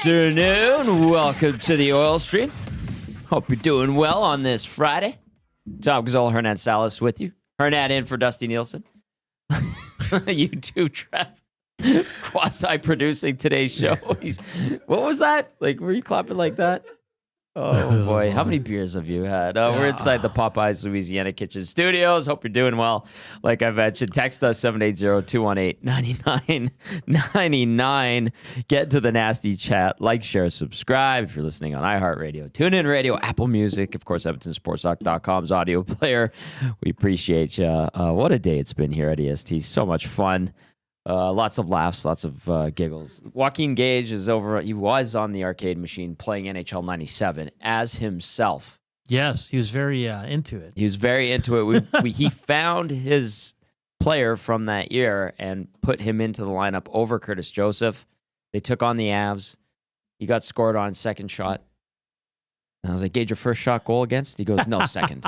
afternoon. Welcome to the Oil Stream. Hope you're doing well on this Friday. Tom Gazzola, Hernan Salas with you. Hernan in for Dustin Nielson. You too, Trev. Quasi-producing today's show. What was that? Like, were you clapping like that? Oh, boy. How many beers have you had? We're inside the Popeyes, Louisiana Kitchen Studios. Hope you're doing well. Like I mentioned, text us 780-218-9999. Get to the nasty chat. Like, share, subscribe. If you're listening on iHeartRadio, TuneIn Radio, Apple Music, of course, EdmontonSportsTalk.com's audio player. We appreciate you. What a day it's been here at EST. So much fun. Lots of laughs, lots of giggles. Joaquin Gage is over. He was on the arcade machine playing NHL 97 as himself. Yes, he was very into it. He was very into it. He found his player from that year and put him into the lineup over Curtis Joseph. They took on the Avs. He got scored on second shot. And I was like, Gage, your first shot goal against? He goes, no, second.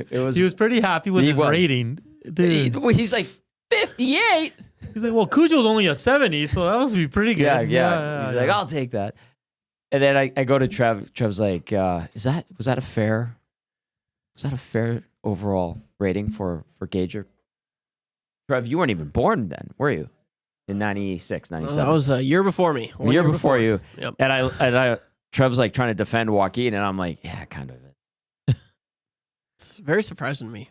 He was pretty happy with his rating. Dude. He's like, 58. He's like, well, Cujo's only a 70, so that must be pretty good. Yeah. He's like, I'll take that. And then I go to Trev. Trev's like, was that a fair overall rating for Gager? Trev, you weren't even born then, were you? In 96, 97. That was a year before me. A year before you. Yep. And I Trev's like trying to defend Joaquin, and I'm like, yeah, kind of it. It's very surprising to me.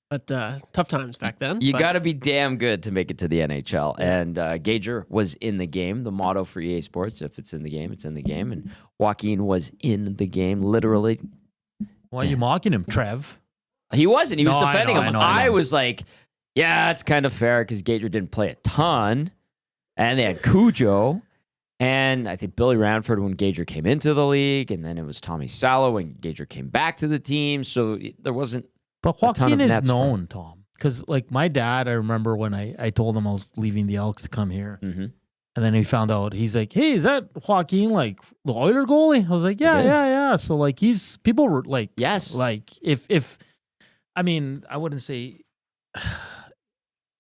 But tough times back then. You got to be damn good to make it to the NHL. And Gager was in the game. The motto for EA Sports, if it's in the game, it's in the game. And Joaquin was in the game, literally. Why are you mocking him, Trev? He wasn't. He was defending him. I was like, yeah, it's kind of fair because Gager didn't play a ton. And they had Cujo. And I think Billy Ranford when Gager came into the league. And then it was Tommy Salo when Gager came back to the team. So there wasn't. But Joaquin is known, Tom, because like my dad, I remember when I told him I was leaving the Elks to come here, and then he found out. He's like, "Hey, is that Joaquin like the Oiler goalie?" I was like, "Yeah." So like people were like, yes, like if I mean, I wouldn't say.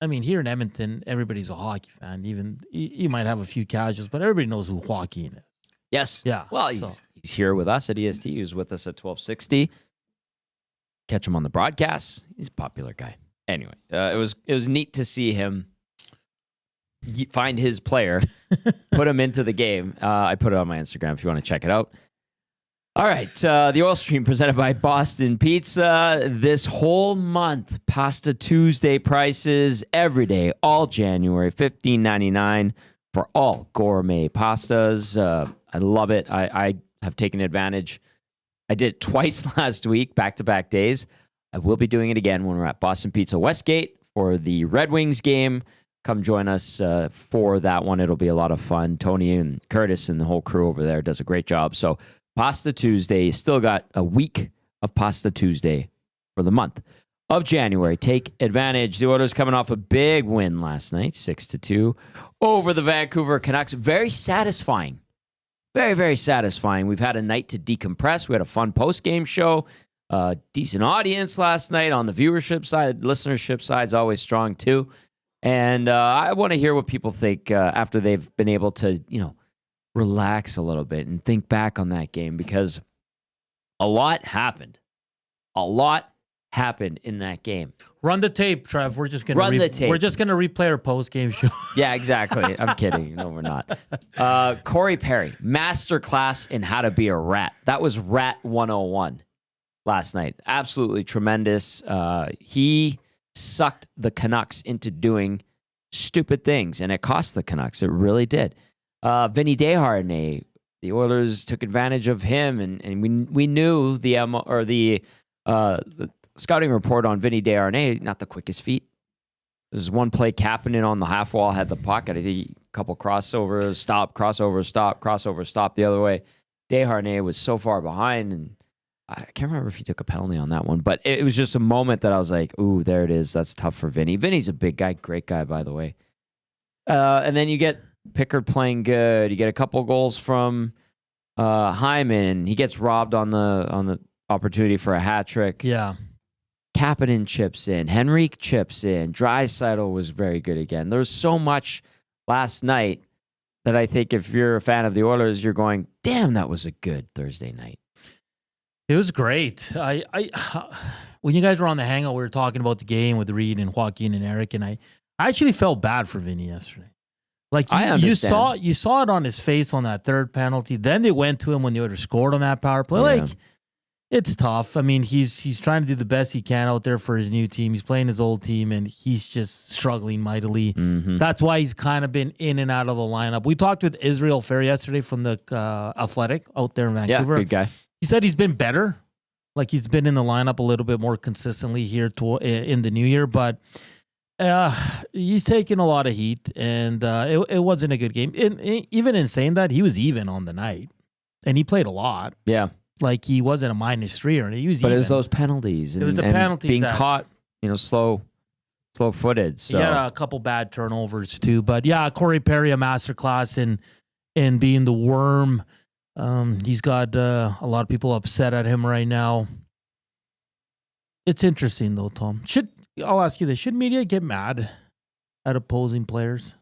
I mean, here in Edmonton, everybody's a hockey fan. Even you might have a few casuals, but everybody knows who Joaquin is. Yes, yeah. Well, he's here with us at EST. He was with us at 1260. Catch him on the broadcast. He's a popular guy. Anyway, it was neat to see him find his player, put him into the game. I put it on my Instagram if you want to check it out. All right, the Oil Stream presented by Boston Pizza. This whole month, Pasta Tuesday prices every day, all January, $15.99 for all gourmet pastas. I love it. I have taken advantage. I did it twice last week, back-to-back days. I will be doing it again when we're at Boston Pizza Westgate for the Red Wings game. Come join us for that one. It'll be a lot of fun. Tony and Curtis and the whole crew over there does a great job. So Pasta Tuesday, still got a week of Pasta Tuesday for the month of January. Take advantage. The Oilers coming off a big win last night, 6-2 over the Vancouver Canucks. Very satisfying. Very, very satisfying. We've had a night to decompress. We had a fun post-game show. Decent audience last night on the viewership side. Listenership side's always strong, too. And I want to hear what people think after they've been able to, relax a little bit and think back on that game because a lot happened. A lot happened in that game. Run the tape, Trev. We're just gonna run the tape. We're just gonna replay our post game show. Yeah, exactly. I'm kidding. No, we're not. Cory Perry, masterclass in how to be a rat. That was Rat 101 last night. Absolutely tremendous. He sucked the Canucks into doing stupid things, and it cost the Canucks. It really did. Vinny Desharnais, the Oilers took advantage of him, and we knew the scouting report on Vinny Desharnais, not the quickest feet. There's one play Kapanen on the half wall, had the puck. I think a couple crossovers, stop, crossover, stop, crossover, stop the other way. Desharnais was so far behind, and I can't remember if he took a penalty on that one, but it was just a moment that I was like, ooh, there it is. That's tough for Vinny. Vinny's a big guy, great guy, by the way. And then you get Pickard playing good. You get a couple goals from Hyman. He gets robbed on the opportunity for a hat trick. Yeah. Kapanen chips in. Henrique chips in. Draisaitl was very good again. There was so much last night that I think if you're a fan of the Oilers, you're going, damn, that was a good Thursday night. It was great. I when you guys were on the hangout, we were talking about the game with Reed and Joaquin and Eric, and I actually felt bad for Vinny yesterday. Like you saw it on his face on that third penalty. Then they went to him when the Oilers scored on that power play. Yeah. Like it's tough. I mean, he's trying to do the best he can out there for his new team. He's playing his old team, and he's just struggling mightily. Mm-hmm. That's why he's kind of been in and out of the lineup. We talked with Israel Fair yesterday from the Athletic out there in Vancouver. Yeah, good guy. He said he's been better. Like he's been in the lineup a little bit more consistently here in the new year, but he's taking a lot of heat, and it wasn't a good game. Even in saying that, he was even on the night, and he played a lot. Yeah. Like he wasn't a -3 or anything. He was but even. it was those penalties. It was the and penalties being that- caught, slow-footed. So He had a couple bad turnovers too. But yeah, Cory Perry, a masterclass in being the worm. He's got a lot of people upset at him right now. It's interesting though, Tom. I'll ask you this: should media get mad at opposing players?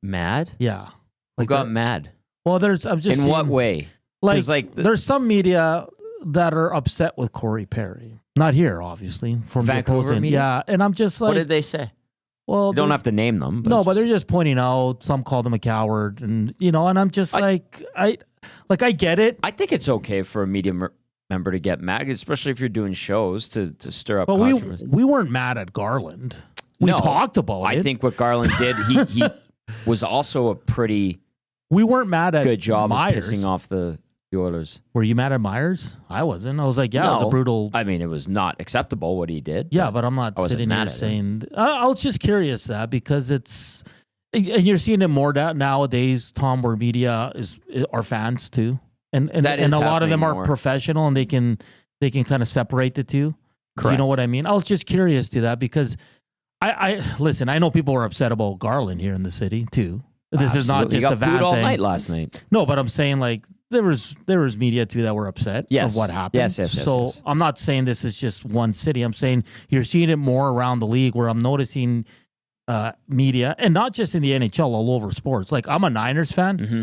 mad? Yeah, Who got mad? Well, I'm just In what saying, way? There's some media that are upset with Cory Perry. Not here, obviously, from the Vancouver opposing. media? Yeah, and I'm just like, What did they say? well, You don't have to name them. No, but they're just pointing out. Some call them a coward, and and I'm just I get it. I think it's okay for a media member to get mad, especially if you're doing shows to stir up But controversy. we weren't mad at Garland. We talked about it. I think what Garland did, he was also a pretty we weren't mad at good job Myers. of pissing off the Oilers. Were you mad at Myers? I wasn't. I was like, yeah, it was a brutal. I mean, it was not acceptable what he did. Yeah, but I'm not sitting here saying. I was just curious that because it's, and you're seeing it more nowadays, Tom, where media are fans too, and a lot of them are professional and they can kind of separate the two. Correct. You know what I mean? I was just curious to that because I listen. I know people were upset about Garland here in the city too. This is not just a Van all thing. night last night. No, but I'm saying like there was media too that were upset of what happened. Yes. So I'm not saying this is just one city. I'm saying you're seeing it more around the league where I'm noticing media, and not just in the NHL, all over sports. Like I'm a Niners fan, Mm-hmm.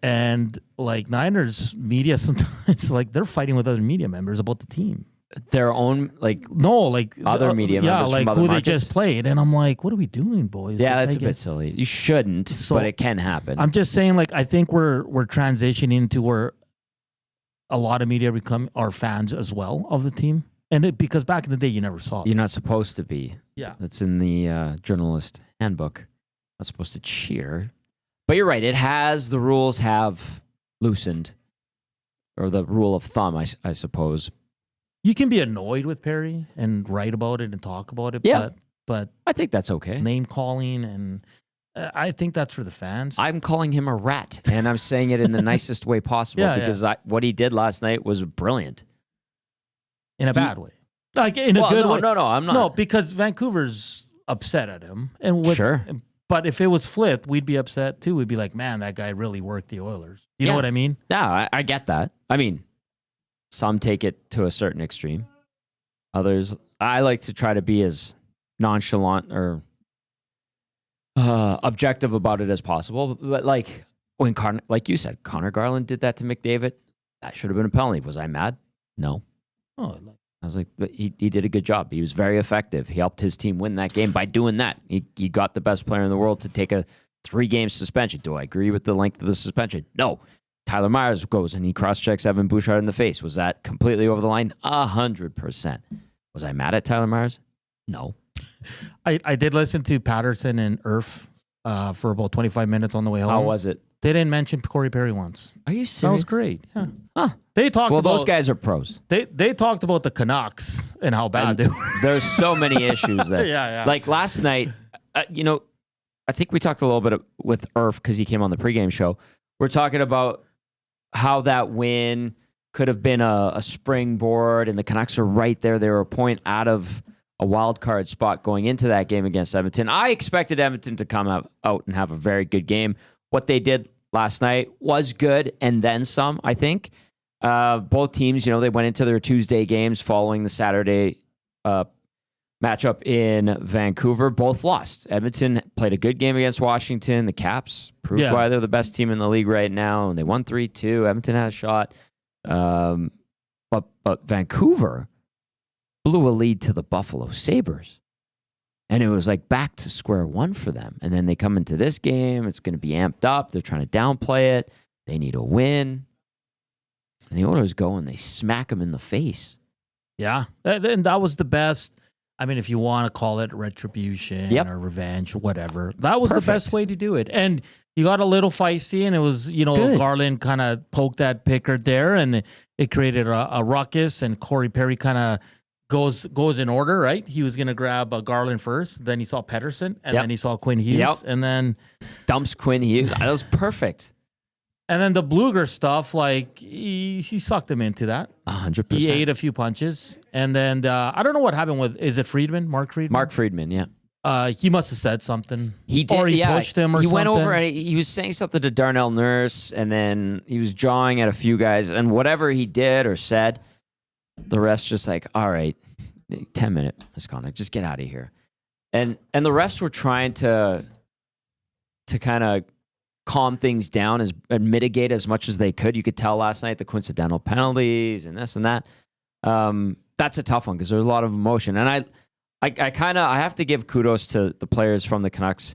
and like Niners media sometimes like they're fighting with other media members about the team. Their own other media members like from other who markets. they just played, and I'm like, what are we doing, boys? Yeah, Like, that's a bit silly. You shouldn't, but it can happen. I'm just saying, like, I think we're transitioning to where a lot of media are fans as well of the team, and because back in the day you never saw it. You're not supposed to be. Yeah, that's in the journalist handbook. Not supposed to cheer, but you're right. The rules have loosened, or the rule of thumb, I suppose. You can be annoyed with Perry and write about it and talk about it. Yeah, but I think that's okay. Name calling, and I think that's for the fans. I'm calling him a rat, and I'm saying it in the nicest way possible because what he did last night was brilliant. In a bad way. Like in a good way. No, I'm not. No, because Vancouver's upset at him. Sure. But if it was flipped, we'd be upset too. We'd be like, man, that guy really worked the Oilers. You know what I mean? Yeah, I get that. I mean, some take it to a certain extreme. Others, I like to try to be as nonchalant or objective about it as possible. But like when like you said, Connor Garland did that to McDavid, that should have been a penalty. Was I mad? No. Oh, I was like, but he did a good job. He was very effective. He helped his team win that game by doing that. He got the best player in the world to take a 3-game suspension. Do I agree with the length of the suspension? No. Tyler Myers goes and he cross-checks Evan Bouchard in the face. Was that completely over the line? 100%. Was I mad at Tyler Myers? No. I did listen to Patterson and Irf for about 25 minutes on the way home. How was it? They didn't mention Cory Perry once. Are you serious? That was great. Yeah. Huh. They talked about those guys are pros. They talked about the Canucks and how bad they were. There's so many issues there. Yeah. Like last night, I think we talked a little bit with Irf because he came on the pregame show. We're talking about how that win could have been a springboard, and the Canucks are right there. They were a point out of a wild card spot going into that game against Edmonton. I expected Edmonton to come out and have a very good game. What they did last night was good, and then some, I think. Both teams, they went into their Tuesday games following the Saturday matchup in Vancouver. Both lost. Edmonton played a good game against Washington. The Caps proved why they're the best team in the league right now. And they won 3-2. Edmonton had a shot. But Vancouver blew a lead to the Buffalo Sabres. And it was like back to square one for them. And then they come into this game. It's going to be amped up. They're trying to downplay it. They need a win. And the Oilers go and they smack them in the face. Yeah. And that was the best. I mean, if you want to call it retribution or revenge or whatever, that was the best way to do it. And you got a little feisty, and it was, good. Garland kind of poked that Pickard there, and it created a ruckus, and Cory Perry kind of goes in order, right? He was going to grab Garland first, then he saw Pettersson, and then he saw Quinn Hughes, and then dumps Quinn Hughes. That was perfect. And then the Bluger stuff, like he sucked him into that. 100%. He ate a few punches, and then I don't know what happened with. Is it Friedman? Mark Friedman? Mark Friedman, yeah. He must have said something. He did, or he pushed him, or something. He went over and he was saying something to Darnell Nurse, and then he was jawing at a few guys, and whatever he did or said, the refs just like, all right, 10-minute misconduct, just get out of here. And the refs were trying to kind of calm things down and mitigate as much as they could. You could tell last night the coincidental penalties and this and that. That's a tough one because there's a lot of emotion. And I have to give kudos to the players from the Canucks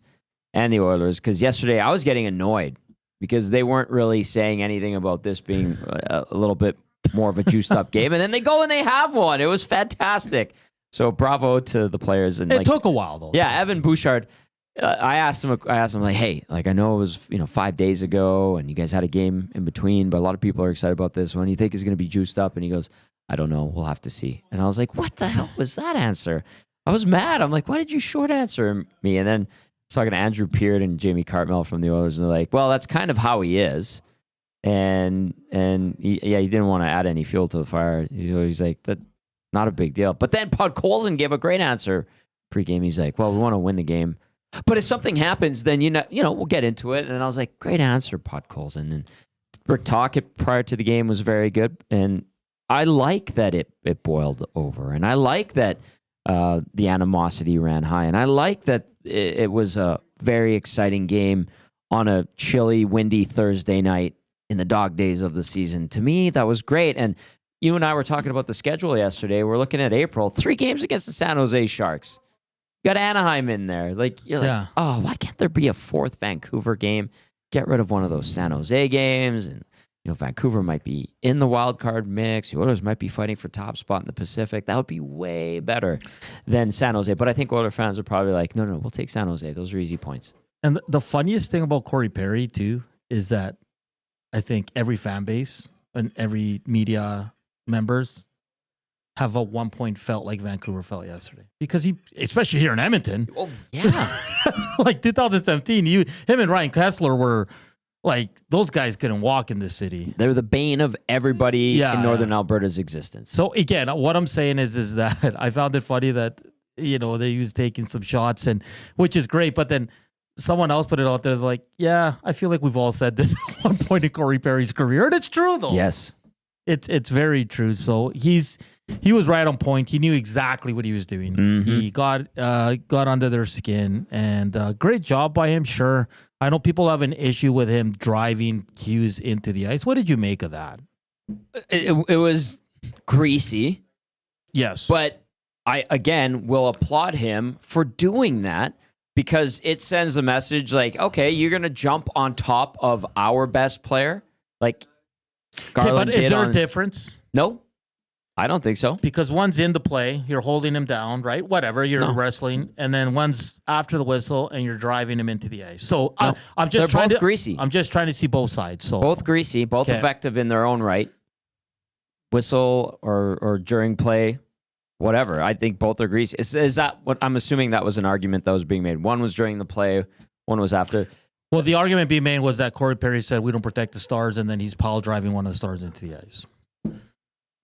and the Oilers, because yesterday I was getting annoyed because they weren't really saying anything about this being a little bit more of a juiced up game. And then they go and they have one. It was fantastic. So bravo to the players. And it took a while though. Yeah, Evan Bouchard. I asked him like, hey, like I know it was 5 days ago and you guys had a game in between, but a lot of people are excited about this one. You think it's going to be juiced up? And he goes, I don't know. We'll have to see. And I was like, what the hell was that answer? I was mad. I'm like, why did you short answer me? And then I was talking to Andrew Peart and Jamie Cartmell from the Oilers, and they're like, well, that's kind of how he is. And he didn't want to add any fuel to the fire. He's like, that not a big deal. But then Podkolzin gave a great answer pregame. He's like, well, we want to win the game. But if something happens, then, we'll get into it. And I was like, great answer, Podkolzin. And Rick Tocchet prior to the game was very good. And I like that it boiled over. And I like that the animosity ran high. And I like that it was a very exciting game on a chilly, windy Thursday night in the dog days of the season. To me, that was great. And you and I were talking about the schedule yesterday. We're looking at April. 3 games against the San Jose Sharks. Got Anaheim in there. Oh, why can't there be a 4th Vancouver game? Get rid of one of those San Jose games. And, Vancouver might be in the wild card mix. The Oilers might be fighting for top spot in the Pacific. That would be way better than San Jose. But I think Oilers fans are probably like, no, we'll take San Jose. Those are easy points. And the funniest thing about Cory Perry, too, is that I think every fan base and every media members have at one point felt like Vancouver felt yesterday. Because he, especially here in Edmonton. Oh, yeah. Like 2017, him and Ryan Kessler were like, those guys couldn't walk in this city. They're the bane of everybody in Northern Alberta's existence. So again, what I'm saying is that I found it funny that, they was taking some shots, and which is great, but then someone else put it out there like, yeah, I feel like we've all said this at one point in Cory Perry's career. And it's true though. Yes. It's very true. So he was right on point. He knew exactly what he was doing. Mm-hmm. He got under their skin, and great job by him. Sure, I know people have an issue with him driving Hughes into the ice. What did you make of that? It was greasy. Yes, but I again will applaud him for doing that, because it sends a message like, okay, you're gonna jump on top of our best player, like. Garland but is there a difference? No, I don't think so. Because one's in the play, you're holding him down, right? Whatever, you're wrestling, and then one's after the whistle, and you're driving him into the ice. So no. I'm just trying both greasy. I'm just trying to see both sides. So both greasy, both effective in their own right. Whistle or during play, whatever. I think both are greasy. Is that what I'm assuming? That was an argument that was being made. One was during the play, one was after. Well, the argument being made was that Cory Perry said we don't protect the Stars, and then he's pile driving one of the Stars into the ice.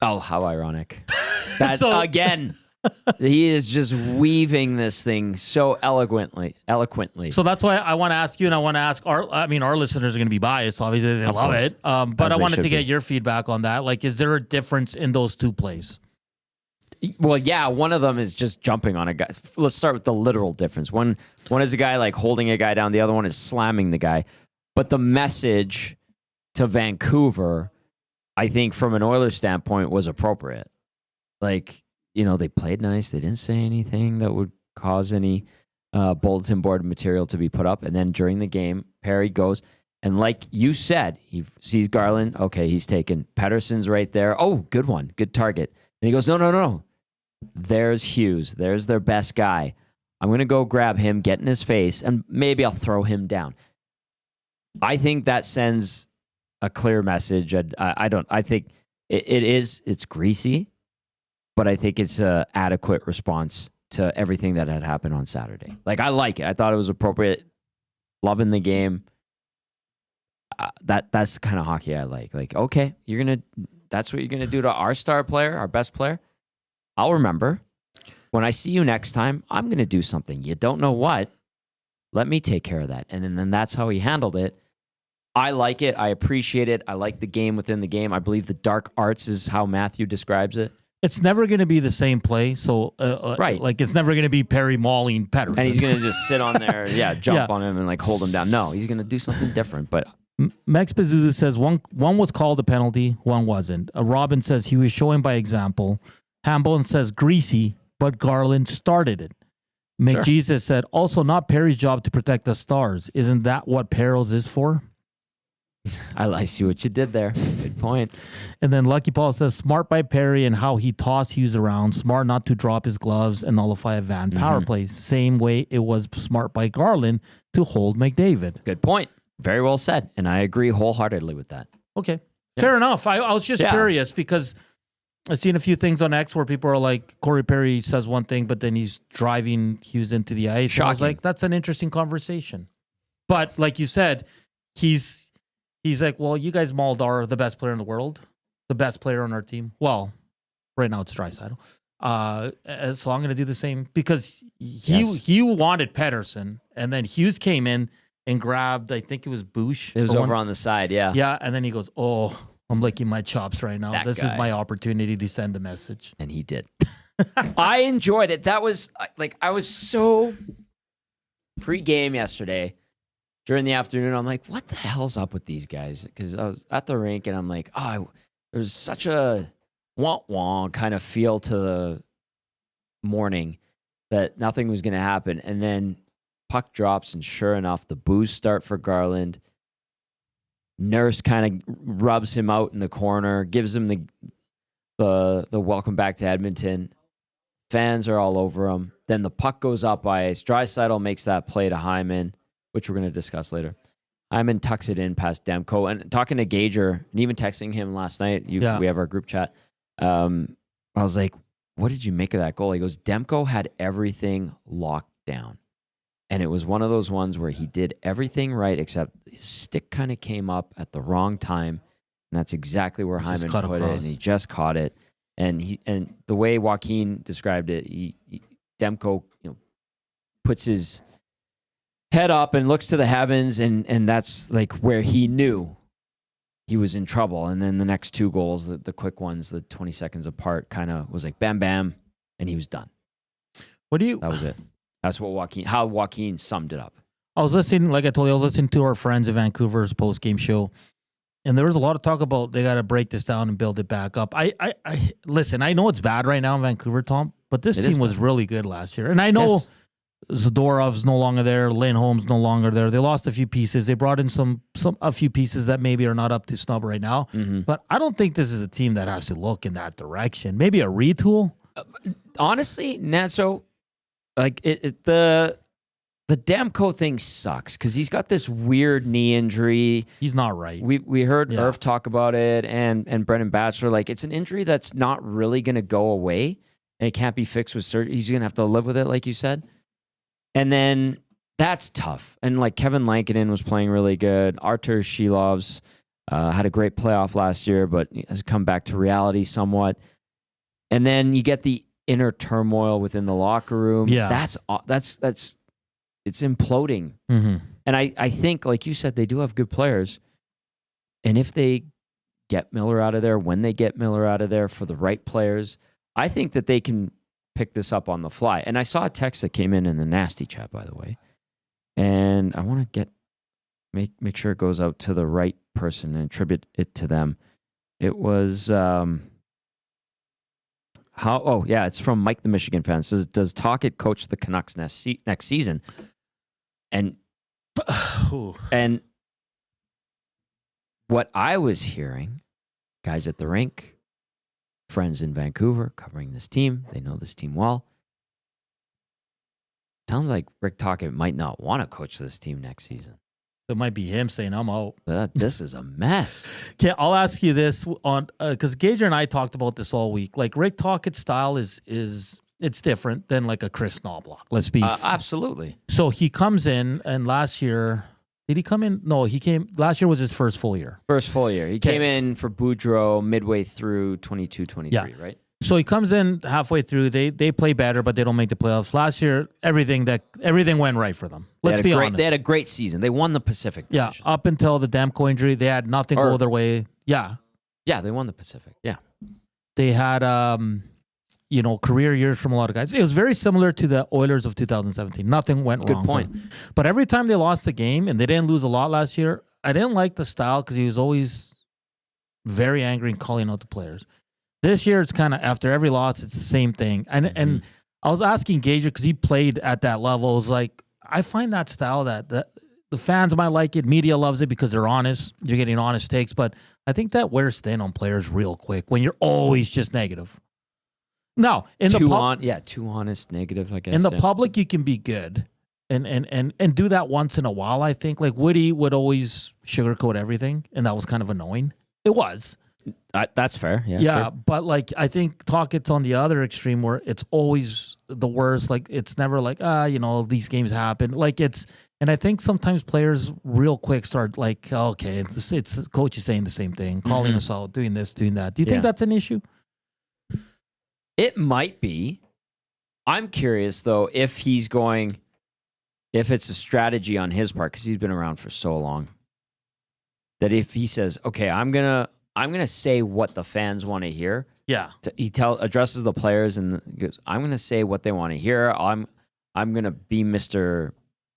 Oh, how ironic. That, again, he is just weaving this thing so eloquently. So that's why I want to ask you, and I want to ask our listeners are going to be biased. Obviously, they love it. But I wanted to get your feedback on that. Like, is there a difference in those two plays? Well, yeah, one of them is just jumping on a guy. Let's start with the literal difference. One is a guy like holding a guy down. The other one is slamming the guy. But the message to Vancouver, I think from an Oilers standpoint, was appropriate. Like, they played nice. They didn't say anything that would cause any bulletin board material to be put up. And then during the game, Perry goes, and like you said, he sees Garland. Okay, he's taken. Pettersson's right there. Oh, good one. Good target. And he goes, no. There's Hughes. There's their best guy. I'm going to go grab him, get in his face, and maybe I'll throw him down. I think that sends a clear message. I think it's greasy, but I think it's an adequate response to everything that had happened on Saturday. Like, I like it. I thought it was appropriate. Loving the game. That's the kind of hockey I like. Like, okay, that's what you're going to do to our star player, our best player. I'll remember. When I see you next time, I'm going to do something. You don't know what. Let me take care of that. And then that's how he handled it. I like it. I appreciate it. I like the game within the game. I believe the dark arts is how Matthew describes it. It's never going to be the same play. So, right. Like, it's never going to be Perry mauling Pettersson. And he's going to just sit on there, jump on him and like hold him down. No, he's going to do something different. But Max Bezuza says one was called a penalty, one wasn't. Robin says he was showing by example. Hamblin says greasy, but Garland started it. McJesus said, also not Perry's job to protect the stars. Isn't that what Perils is for? I see what you did there. Good point. And then Lucky Paul says, smart by Perry and how he tossed Hughes around. Smart not to drop his gloves and nullify a Van power play. Same way it was smart by Garland to hold McDavid. Good point. Very well said. And I agree wholeheartedly with that. Okay. Yeah. Fair enough. I was just curious because I've seen a few things on X where people are like, Cory Perry says one thing, but then he's driving Hughes into the ice. Shocking. And I was like, that's an interesting conversation. But like you said, he's like, well, you guys mauled the best player in the world, the best player on our team. Well, right now it's Draisaitl. So I'm going to do the same because he wanted Pettersson, and then Hughes came in and grabbed, I think it was Bush. It was over on the side, yeah. Yeah, and then he goes, oh, I'm licking my chops right now. This is my opportunity to send a message. And he did. I enjoyed it. That was, I was so pre-game yesterday during the afternoon. I'm like, what the hell's up with these guys? Because I was at the rink, and I'm like, there's such a wah-wah kind of feel to the morning that nothing was going to happen. And then puck drops, and sure enough, the boos start for Garland. Nurse kind of rubs him out in the corner, gives him the welcome back to Edmonton. Fans are all over him. Then the puck goes up ice. Draisaitl makes that play to Hyman, which we're going to discuss later. Hyman tucks it in past Demko. And talking to Gager, and even texting him last night, we have our group chat. I was like, what did you make of that goal? He goes, Demko had everything locked down. And it was one of those ones where he did everything right, except his stick kind of came up at the wrong time. And that's exactly where Hyman put it. And he just caught it. And the way Joaquin described it, Demko, puts his head up and looks to the heavens, and that's like where he knew he was in trouble. And then the next two goals, the quick ones, the 20 seconds apart, kind of was like bam, bam, and he was done. That was it. That's what how Joaquin summed it up. I was listening, like I told you, I was listening to our friends in Vancouver's post-game show, and there was a lot of talk about they got to break this down and build it back up. I listen, I know it's bad right now in Vancouver, Tom, but this team was really good last year. And I know Zadorov's no longer there, Lindholm's no longer there. They lost a few pieces. They brought in a few pieces that maybe are not up to snub right now. Mm-hmm. But I don't think this is a team that has to look in that direction. Maybe a retool. Honestly, Nacho, like the Demko thing sucks because he's got this weird knee injury. He's not right. We heard Irv talk about it and Brendan Batchelor. Like, it's an injury that's not really going to go away, and it can't be fixed with surgery. He's going to have to live with it, like you said. And then that's tough. And like Kevin Lankinen was playing really good. Artur Shilov's had a great playoff last year, but has come back to reality somewhat. And then you get the inner turmoil within the locker room. Yeah, that's it's imploding. Mm-hmm. And I think, like you said, they do have good players. And if they get Miller out of there, when they get Miller out of there for the right players, I think that they can pick this up on the fly. And I saw a text that came in the nasty chat, by the way. And I want to make sure it goes out to the right person and attribute it to them. It was it's from Mike the Michigan fan. It says, does Tocchet coach the Canucks next season? And what I was hearing, guys at the rink, friends in Vancouver covering this team, they know this team well. Sounds like Rick Tocchet might not want to coach this team next season. It might be him saying, I'm out. This is a mess. Okay, I'll ask you this on because Gager and I talked about this all week. Like Rick Tocquet's style is it's different than like a Chris Knobloch. Let's be absolutely. So he comes in, and last year, did he come in? No, he came. Last year was his first full year. First full year. He came in for Boudreau midway through 22-23, right? So he comes in halfway through. They play better, but they don't make the playoffs. Last year, everything went right for them. Let's be honest. They had a great season. They won the Pacific Division. Yeah, up until the Demko injury, they had nothing go their way. Yeah. Yeah, they won the Pacific. Yeah. They had career years from a lot of guys. It was very similar to the Oilers of 2017. Nothing went wrong. Good point. But every time they lost the game, and they didn't lose a lot last year, I didn't like the style because he was always very angry and calling out the players. This year, it's kind of after every loss, it's the same thing. And I was asking Gager because he played at that level. I was like, I find that style that the fans might like it. Media loves it because they're honest. You're getting honest takes. But I think that wears thin on players real quick when you're always just negative. Now, too honest, negative, I guess. In the public, you can be good and do that once in a while, I think. Like Woody would always sugarcoat everything, and that was kind of annoying. It was. That's fair. Yeah, sure. But like I think Tocquet's on the other extreme where it's always the worst. Like it's never like these games happen. Like and I think sometimes players real quick start like, okay, it's the coach is saying the same thing, calling us out, doing this, doing that. Do you think that's an issue? It might be. I'm curious though if it's a strategy on his part because he's been around for so long. That if he says, okay, I'm gonna say what the fans want to hear. Yeah. He addresses the players and goes, I'm gonna say what they want to hear. I'm gonna be Mr.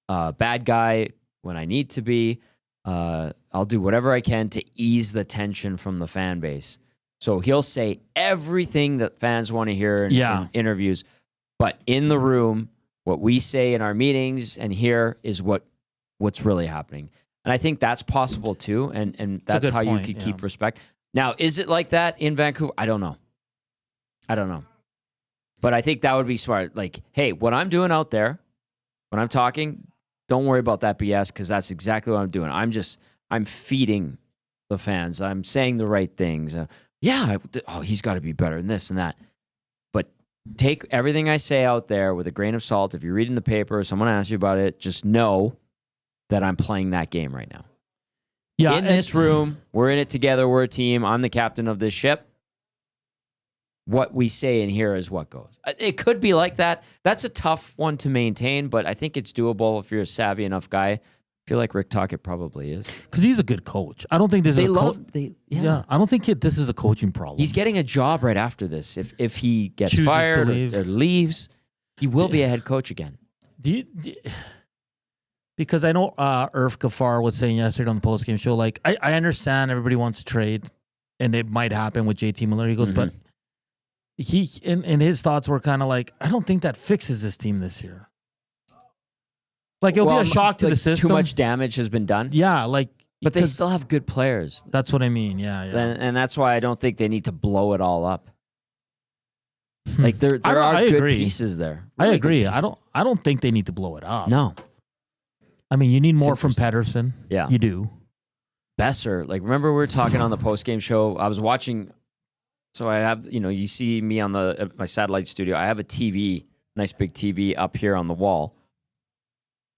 Bad guy when I need to be. I'll do whatever I can to ease the tension from the fan base. So he'll say everything that fans want to hear in interviews, but in the room, what we say in our meetings and here is what's really happening. And I think that's possible too, and that's how you could keep respect. Now, is it like that in Vancouver? I don't know. But I think that would be smart. Like, hey, what I'm doing out there, when I'm talking, don't worry about that BS because that's exactly what I'm doing. I'm feeding the fans. I'm saying the right things. He's got to be better than this and that. But take everything I say out there with a grain of salt. If you're reading the paper, someone asks you about it, just know that I'm playing that game right now. Yeah, in this room, we're in it together. We're a team. I'm the captain of this ship. What we say in here is what goes. It could be like that. That's a tough one to maintain, but I think it's doable if you're a savvy enough guy. I feel like Rick Tocchet probably is. Because he's a good coach. I don't think this is I don't think this is a coaching problem. He's getting a job right after this. If he gets fired or leaves, he will be a head coach again. Because I know Irv Gafar was saying yesterday on the postgame show, like, I understand everybody wants to trade, and it might happen with JT Miller. He goes, but he in his thoughts were kind of like, I don't think that fixes this team this year. Like, it'll be a shock to the system. Too much damage has been done. Yeah, but they still have good players. That's what I mean. Yeah. And that's why I don't think they need to blow it all up. Like there are good pieces there. Really I agree. I don't think they need to blow it up. No. I mean, you need more from Pettersson. Yeah. You do. Besser, like, remember we were talking on the post-game show? I was watching, so I have, you see me on my satellite studio. I have a TV, nice big TV up here on the wall.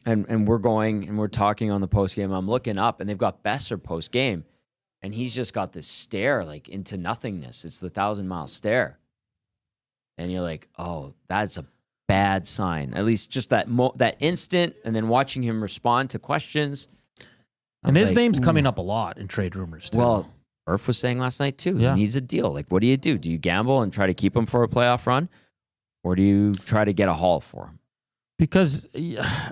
And we're going and we're talking on the post-game. I'm looking up and they've got Besser post-game. And he's just got this stare, like, into nothingness. It's the 1,000-mile stare. And you're like, oh, that's a bad sign. At least just that instant, and then watching him respond to questions. And his name's coming up a lot in trade rumors too. Well, Murph was saying last night too. Yeah. He needs a deal. Like, what do you do? Do you gamble and try to keep him for a playoff run? Or do you try to get a haul for him? Because,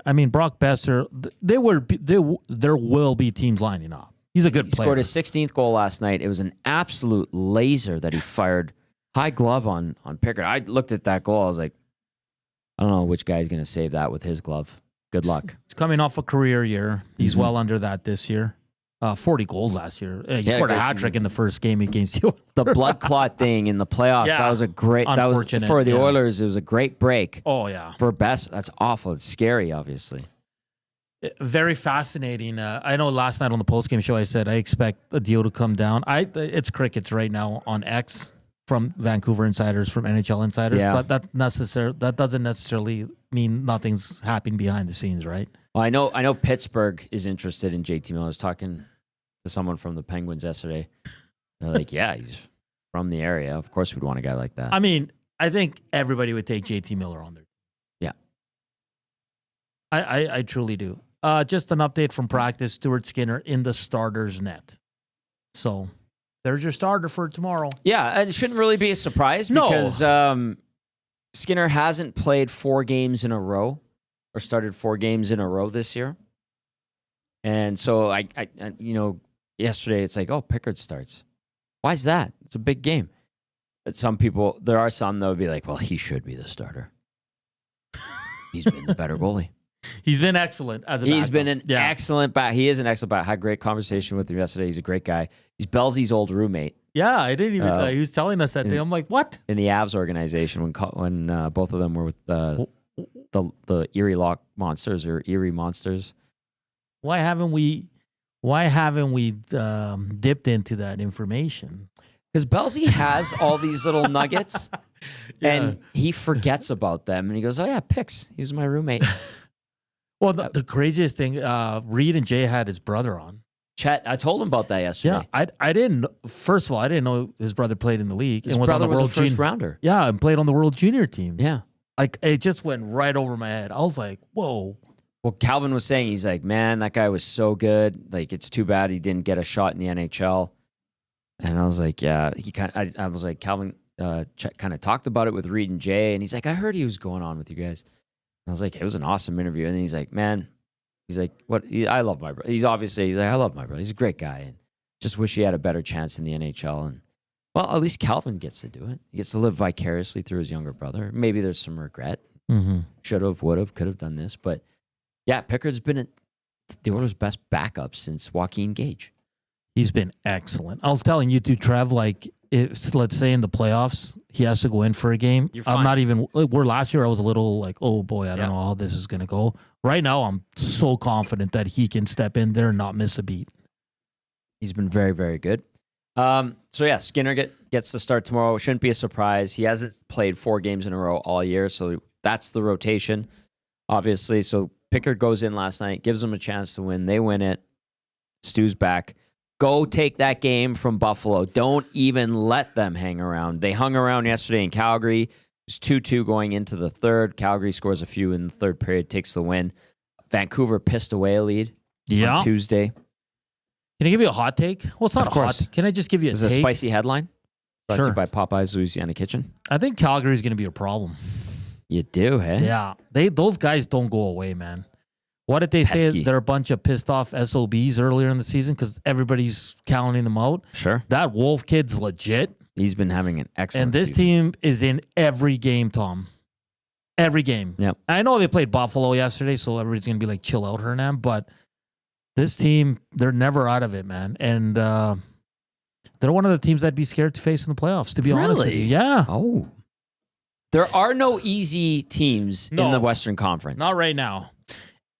I mean, Brock Besser, there will be teams lining up. He's a good He player. scored his 16th goal last night. It was an absolute laser that he fired. High glove on Pickard. I looked at that goal. I was like, I don't know which guy's going to save that with his glove. Good luck. He's coming off a career year. He's well under that this year. 40 goals last year. He scored a hat trick in the first game against you. The blood clot thing in the playoffs, that was a great. That was for the Oilers. It was a great break. Oh yeah. For Best, that's awful. It's scary, obviously. Very fascinating. I know last night on the postgame show I said I expect a deal to come down. It's crickets right now on X from Vancouver insiders, from NHL insiders, but that doesn't necessarily mean nothing's happening behind the scenes, right? Well, I know Pittsburgh is interested in JT Miller. I was talking to someone from the Penguins yesterday. They're like, yeah, he's from the area. Of course we'd want a guy like that. I mean, I think everybody would take JT Miller on there. Yeah. I truly do. Just an update from practice. Stuart Skinner in the starter's net. So there's your starter for tomorrow. Yeah, it shouldn't really be a surprise because Skinner hasn't played 4 games in a row or started 4 games in a row this year. And so I yesterday it's like, oh, Pickard starts. Why is that? It's a big game. But there are some that would be like, well, he should be the starter. He's been the better goalie. He's been excellent as a He's been an excellent back. He is an excellent back. I had a great conversation with him yesterday. He's a great guy. He's Belsey's old roommate. Yeah, I didn't even. He was telling us that thing. I'm like, what? In the Avs organization when both of them were with the Erie Lock Monsters or Erie Monsters. Why haven't we dipped into that information? Because Belsey has all these little nuggets, and he forgets about them, and he goes, "Oh yeah, Pix. He was my roommate." Well, the craziest thing, Reed and Jay had his brother on. Chet, I told him about that yesterday. Yeah, I didn't. First of all, I didn't know his brother played in the league. His and brother was on the was a first rounder. Yeah, and played on the World Junior team. Yeah, like it just went right over my head. I was like, whoa. Well, Calvin was saying, he's like, man, that guy was so good. Like, it's too bad he didn't get a shot in the NHL. And I was like, yeah, I was like, Calvin kind of talked about it with Reed and Jay, and he's like, I heard he was going on with you guys. And I was like, it was an awesome interview. And then he's like, man, he's like, what? I love my brother. He's like, I love my brother. He's a great guy, and just wish he had a better chance in the NHL. And well, at least Calvin gets to do it. He gets to live vicariously through his younger brother. Maybe there's some regret. Should have, would have, could have done this, but yeah, Pickard's been the Oilers' best backup since Joaquin Gage. He's been excellent. I was telling you too, Trev, like, let's say in the playoffs, he has to go in for a game. I'm not even, where last year I was a little like, oh boy, I don't know how this is going to go. Right now, I'm so confident that he can step in there and not miss a beat. He's been very, very good. So yeah, Skinner gets to start tomorrow. Shouldn't be a surprise. He hasn't played 4 games in a row all year, so that's the rotation, obviously. So Pickard goes in last night, gives them a chance to win. They win it. Stu's back. Go take that game from Buffalo. Don't even let them hang around. They hung around yesterday in Calgary. It was 2-2 going into the third. Calgary scores a few in the third period, takes the win. Vancouver pissed away a lead on Tuesday. Can I give you a hot take? Well, it's not a hot take. Can I just give you a take? Is it a spicy headline? Brought to you by Popeye's Louisiana Kitchen. I think Calgary is going to be a problem. You do, hey? Yeah. Those guys don't go away, man. What did they say? They're a bunch of pissed off SOBs earlier in the season because everybody's counting them out. Sure. That Wolf kid's legit. He's been having an excellent And this team is in every game, Tom. Every game. Yep. I know they played Buffalo yesterday, so everybody's going to be like, chill out, Hernan. But this team, they're never out of it, man. And they're one of the teams I'd be scared to face in the playoffs, to be honest with you. Yeah. Oh. There are no easy teams in the Western Conference. Not right now.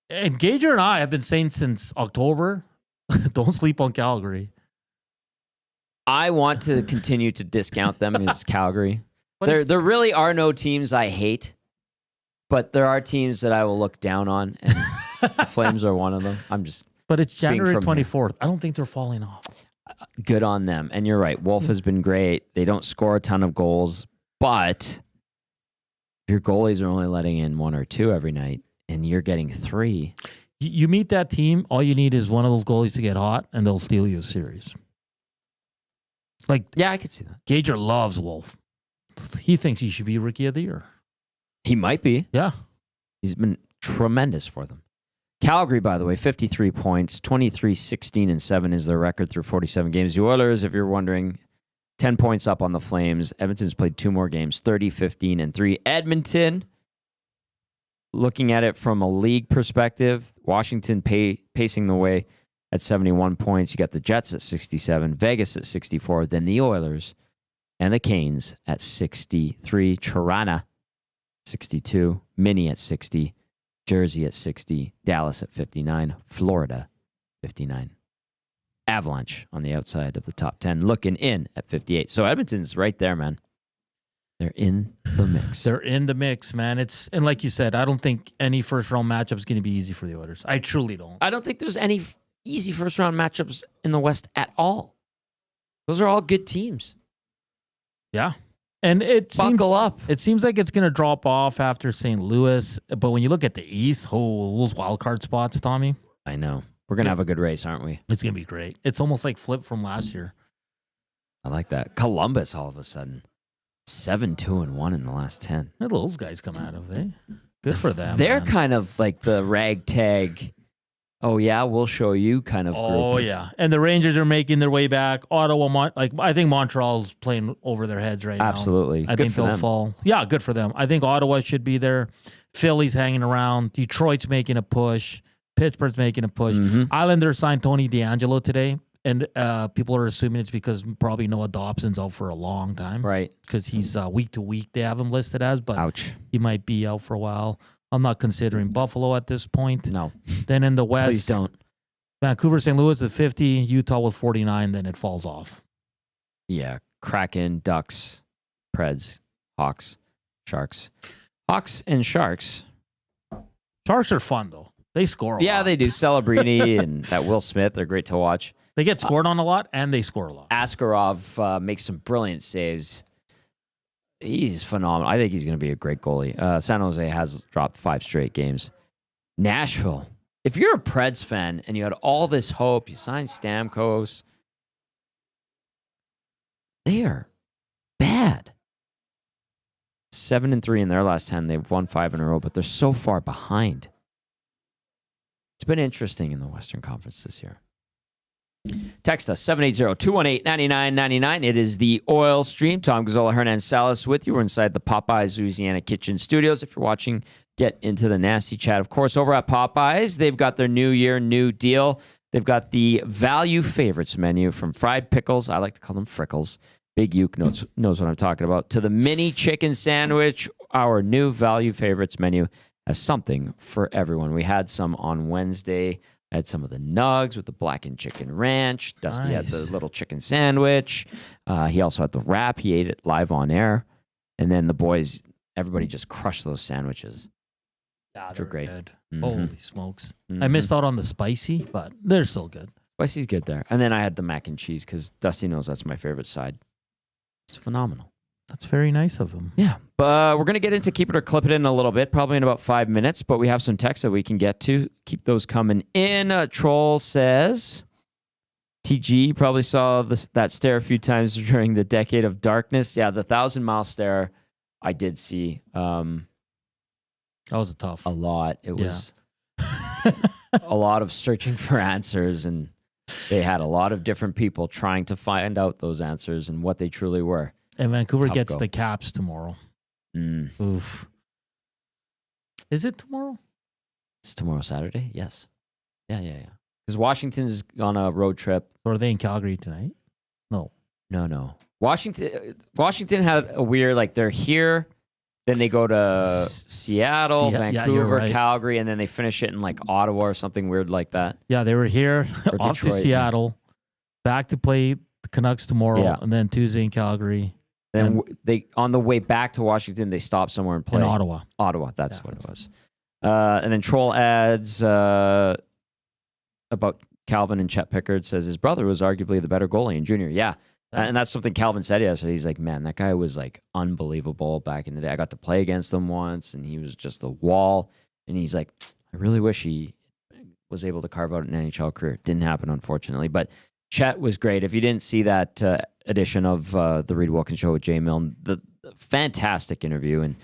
And Gager and I have been saying since October, don't sleep on Calgary. I want to continue to discount them as Calgary. There really are no teams I hate, but there are teams that I will look down on, and the Flames are one of them. But it's January 24th. I don't think they're falling off. Good on them. And you're right. Wolf has been great. They don't score a ton of goals, but your goalies are only letting in 1 or 2 every night, and you're getting 3. You meet that team, all you need is one of those goalies to get hot, and they'll steal you a series. Like, yeah, I could see that. Gager loves Wolf. He thinks he should be Rookie of the Year. He might be. Yeah. He's been tremendous for them. Calgary, by the way, 53 points, 23-16-7 is their record through 47 games. The Oilers, if you're wondering, 10 points up on the Flames. Edmonton's played 2 more games, 30-15-3. Edmonton, looking at it from a league perspective, Washington pacing the way at 71 points. You got the Jets at 67, Vegas at 64, then the Oilers and the Canes at 63, Toronto 62, Mini at 60, Jersey at 60, Dallas at 59, Florida 59. Avalanche on the outside of the top 10, looking in at 58. So Edmonton's right there, man. They're in the mix. They're in the mix, man. And like you said, I don't think any first-round matchup is going to be easy for the Oilers. I truly don't. I don't think there's any easy first-round matchups in the West at all. Those are all good teams. Yeah. And Buckle up. It seems like it's going to drop off after St. Louis. But when you look at the East, those wild card spots, Tommy. I know. We're going to have a good race, aren't we? It's going to be great. It's almost like flip from last year. I like that. Columbus, all of a sudden. 7-2-1 in the last 10. Where did those guys come out of, eh? Good for them. They're man. kind of like the ragtag, oh, yeah, we'll show you kind of group. Oh, yeah. And the Rangers are making their way back. Ottawa, I think Montreal's playing over their heads right now. Absolutely. I think they'll fall. Yeah, good for them. I think Ottawa should be there. Philly's hanging around. Detroit's making a push. Pittsburgh's making a push. Mm-hmm. Islanders signed Tony DeAngelo today, and people are assuming it's because probably Noah Dobson's out for a long time. Right. Because he's week to week, they have him listed as, but Ouch. he might be out for a while. I'm not considering Buffalo at this point. No. Then in the West, Please don't. Vancouver, St. Louis with 50, Utah with 49, then it falls off. Yeah. Kraken, Ducks, Preds, Hawks, Sharks. Hawks and Sharks. Sharks are fun, though. They score a lot. Yeah, they do. Celebrini and that Will Smith, they're great to watch. They get scored on a lot, and they score a lot. Askarov makes some brilliant saves. He's phenomenal. I think he's going to be a great goalie. San Jose has dropped 5 straight games. Nashville. If you're a Preds fan and you had all this hope, you signed Stamkos, they are bad. 7-3 in their last 10. They've won 5 in a row, but they're so far behind. It's been interesting in the Western Conference this year. Text us, 780-218-9999. It is the Oil Stream. Tom Gazzola, Hernan Salas with you. We're inside the Popeyes Louisiana Kitchen Studios. If you're watching, get into the nasty chat. Of course, over at Popeyes, they've got their New Year, New Deal. They've got the Value Favorites menu from fried pickles. I like to call them frickles. Big Uke knows what I'm talking about. To the mini chicken sandwich, our new Value Favorites menu has something for everyone. We had some on Wednesday. I had some of the nugs with the blackened chicken ranch. Dusty had the little chicken sandwich. He also had the wrap. He ate it live on air. And then the boys, everybody just crushed those sandwiches. Yeah, they're great. Good. Mm-hmm. Holy smokes. Mm-hmm. I missed out on the spicy, but they're still good. Spicy's good there. And then I had the mac and cheese because Dusty knows that's my favorite side. It's phenomenal. That's very nice of him. Yeah. But we're going to get into Keep It or Clip It in a little bit, probably in about 5 minutes. But we have some texts that we can get to. Keep those coming in. Troll says, TG, you probably saw that stare a few times during the Decade of Darkness. Yeah, the 1,000-mile stare I did see. That was tough. A lot. It was a lot of searching for answers, and they had a lot of different people trying to find out those answers and what they truly were. And Vancouver Tough gets go. the Caps tomorrow. Oof. Is it tomorrow? It's tomorrow, Saturday? Yes. Yeah. Because Washington's on a road trip. Or are they in Calgary tonight? No. No. Washington had a weird, like, they're here, then they go to Seattle, Vancouver, right. Calgary, and then they finish it in, like, Ottawa or something weird like that. Yeah, they were here, Or off to Detroit, Seattle, back to play the Canucks tomorrow, and then Tuesday in Calgary. Then they on the way back to Washington, they stop somewhere and play. In Ottawa. Ottawa, that's what it was. And then Troll adds about Calvin and Chet Pickard, says his brother was arguably the better goalie in junior. Yeah. And that's something Calvin said yesterday. He's like, man, that guy was like unbelievable back in the day. I got to play against him once, and he was just the wall. And he's like, I really wish he was able to carve out an NHL career. Didn't happen, unfortunately. But Chet was great. If you didn't see that edition of the Reed Wilkins Show with Jay Milne. The fantastic interview, and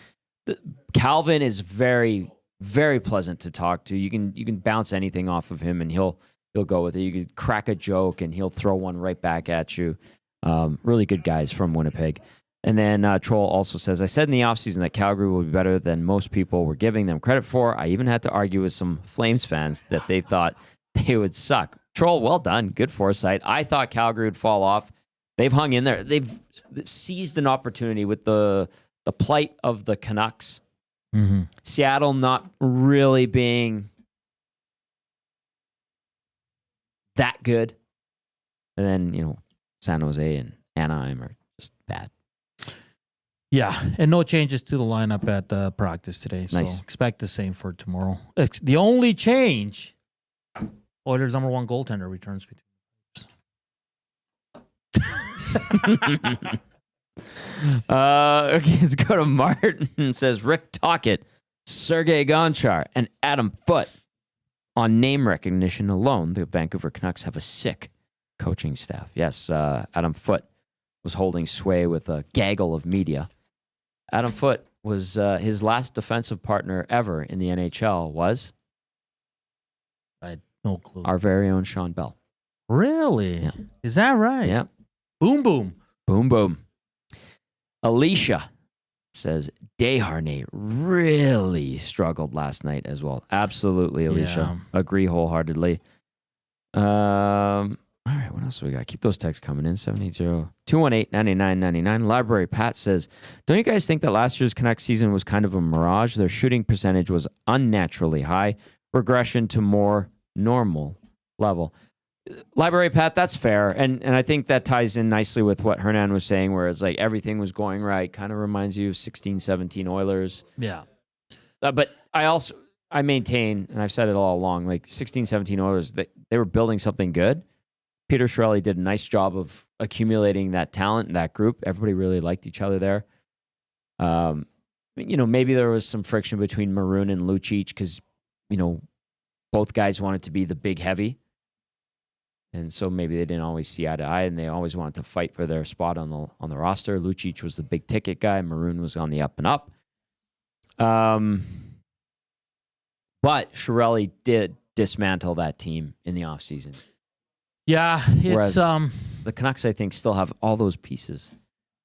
Calvin is very, very pleasant to talk to. You can bounce anything off of him, and he'll go with it. You can crack a joke, and he'll throw one right back at you. Really good guys from Winnipeg. And then Troll also says, I said in the offseason that Calgary will be better than most people were giving them credit for. I even had to argue with some Flames fans that they thought they would suck. Troll, well done. Good foresight. I thought Calgary would fall off. They've hung in there. They've seized an opportunity with the plight of the Canucks. Mm-hmm. Seattle not really being that good. And then, San Jose and Anaheim are just bad. Yeah, and no changes to the lineup at practice today. So Nice. expect the same for tomorrow. The only change, Oilers' number one goaltender returns between. Okay, let's go to Martin. Says Rick Tocchet, Sergei Gonchar, and Adam Foote. On name recognition alone, the Vancouver Canucks have a sick coaching staff. Yes, Adam Foote was holding sway with a gaggle of media. Adam Foote was his last defensive partner ever in the NHL was I had no clue. our very own Sean Bell. Really? Yeah. Is that right? Yeah. Boom, boom. Boom, boom. Alicia says Desharnais really struggled last night as well. Absolutely, Alicia. Agree wholeheartedly. All right, what else do we got? Keep those texts coming in. 780-218-9999. Library Pat says, don't you guys think that last year's Canucks season was kind of a mirage? Their shooting percentage was unnaturally high. Regression to more normal level. Library Pat, that's fair. And I think that ties in nicely with what Hernan was saying, where it's like everything was going right. Kind of reminds you of 16-17 Oilers. Yeah. But I maintain, and I've said it all along, like 16-17 Oilers, they were building something good. Peter Chiarelli did a nice job of accumulating that talent in that group. Everybody really liked each other there. Maybe there was some friction between Maroon and Lucic because, both guys wanted to be the big heavy. And so maybe they didn't always see eye to eye, and they always wanted to fight for their spot on the roster. Lucic was the big ticket guy. Maroon was on the up and up. But Chiarelli did dismantle that team in the offseason. Yeah, it's the Canucks, I think, still have all those pieces.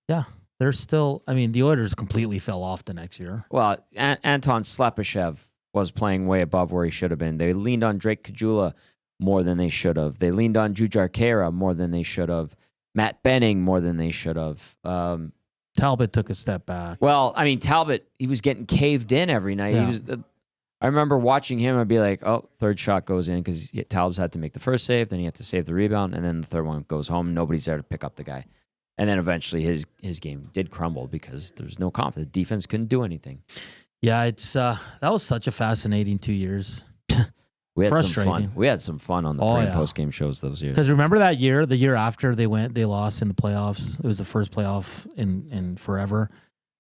Yeah, they're still. I mean, the Oilers completely fell off the next year. Well, Anton Slepyshev was playing way above where he should have been. They leaned on Drake Caggiula more than they should have. They leaned on Jujhar Khaira more than they should have. Matt Benning more than they should have. Talbot took a step back. Well, I mean, Talbot, he was getting caved in every night. Yeah. I remember watching him. I'd be like, oh, third shot goes in because Talbot's had to make the first save. Then he had to save the rebound. And then the third one goes home. Nobody's there to pick up the guy. And then eventually his game did crumble because there's no confidence. The defense couldn't do anything. Yeah, it's that was such a fascinating 2 years. We had some Frustrating. fun. We had some fun on the pre- and post-game shows those years. Because remember that year, the year after they lost in the playoffs. It was the first playoff in forever.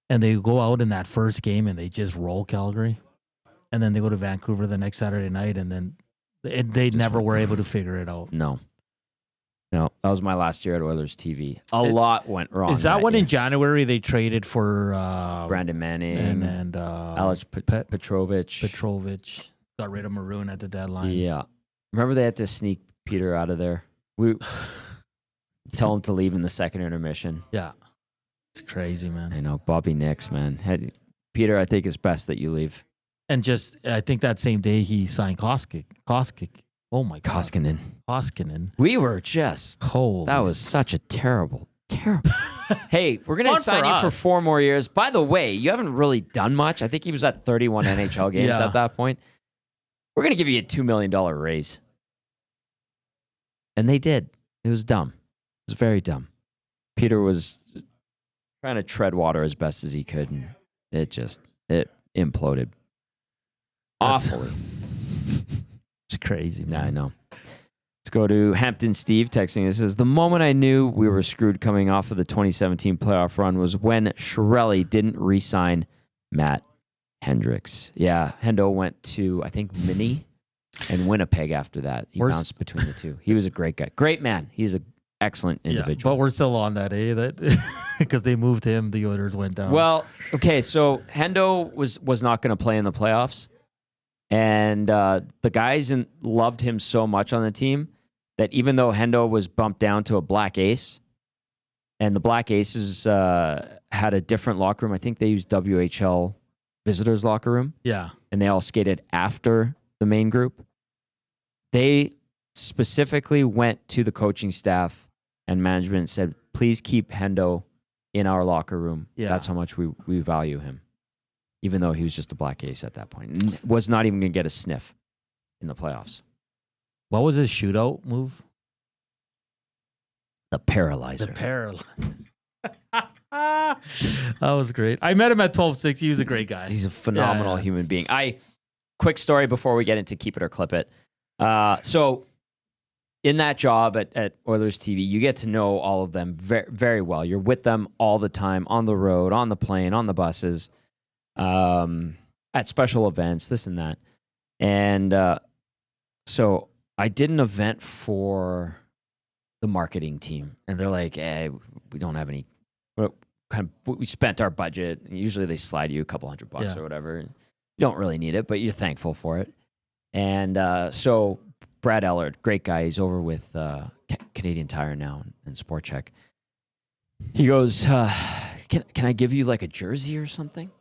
And they go out in that first game and they just roll Calgary. And then they go to Vancouver the next Saturday night, and then they never were able to figure it out. No, that was my last year at Oilers TV. A lot went wrong. Is that when year. in January they traded for Brandon Manning and Alex Petrovich got rid of Maroon at the deadline? Yeah, remember they had to sneak Peter out of there. We tell him to leave in the second intermission. Yeah, it's crazy, man. I know, Bobby Nix, man. Peter, I think it's best that you leave. And I think that same day he signed Koskinen. Oh my God. Koskinen. We were just, that was such a terrible. Hey, we're going to sign you for 4 more years. By the way, you haven't really done much. I think he was at 31 NHL games at that point. We're going to give you a $2 million raise. And they did. It was dumb. It was very dumb. Peter was trying to tread water as best as he could, and it imploded. Awfully. It's crazy, man. Yeah, I know. Let's go to Hampton Steve texting. It says, the moment I knew we were screwed coming off of the 2017 playoff run was when Chiarelli didn't re-sign Matt Hendricks. Yeah, Hendo went to, I think, Mini and Winnipeg after that. He bounced between the two. He was a great guy. Great man. He's a excellent Yeah, individual. but we're still on that, that because they moved him, the Oilers went down. Well, okay, so Hendo was not going to play in the playoffs, and the guys loved him so much on the team that even though Hendo was bumped down to a Black Ace, and the Black Aces had a different locker room. I think they used WHL visitors locker room. Yeah. And they all skated after the main group. They specifically went to the coaching staff and management and said, please keep Hendo in our locker room. Yeah. That's how much we value him. Even though he was just a Black Ace at that point. And was not even going to get a sniff in the playoffs. What was his shootout move? The Paralyzer. The Paralyzer. That was great. I met him at 12-6. He was a great guy. He's a phenomenal human being. Quick story before we get into Keep It or Clip It. So in that job at Oilers TV, you get to know all of them very, very well. You're with them all the time, on the road, on the plane, on the buses, at special events, this and that. And so I did an event for the marketing team, and they're like, hey, we don't have any, we spent our budget. And usually they slide you a couple $100 or whatever. And you don't really need it, but you're thankful for it. And so Brad Ellard, great guy. He's over with Canadian Tire now and Sport Check. He goes, can I give you like a jersey or something?